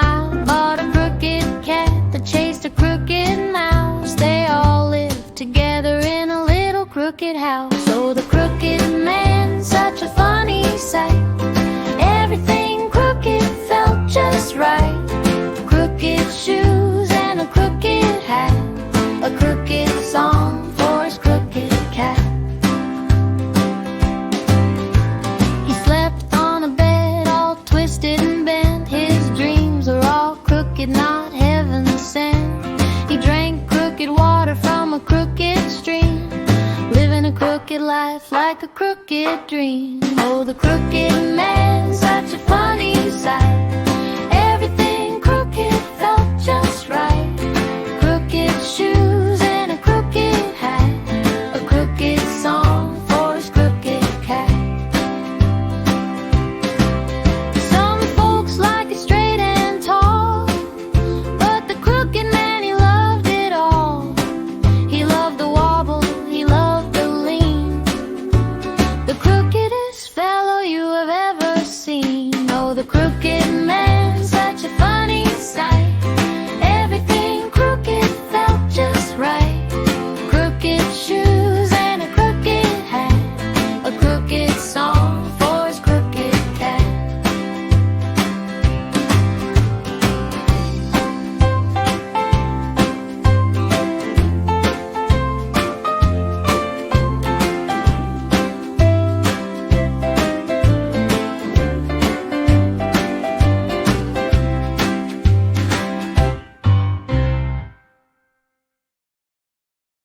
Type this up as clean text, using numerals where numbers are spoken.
smile. Bought a crooked cat that chased a crooked mouse. They all lived together in a little crooked house. Oh, the crooked man, such a funny sight. Everything crooked felt just right. Crooked shoes and a crooked hat. A crooked song for his crooked cat. He slept on a bed all twisted and bent. His dreams were all crooked, not heaven sent. He drank crooked water from a crooked stream, living a crooked life like a crooked dream. Oh, the crooked man, such a funny sight.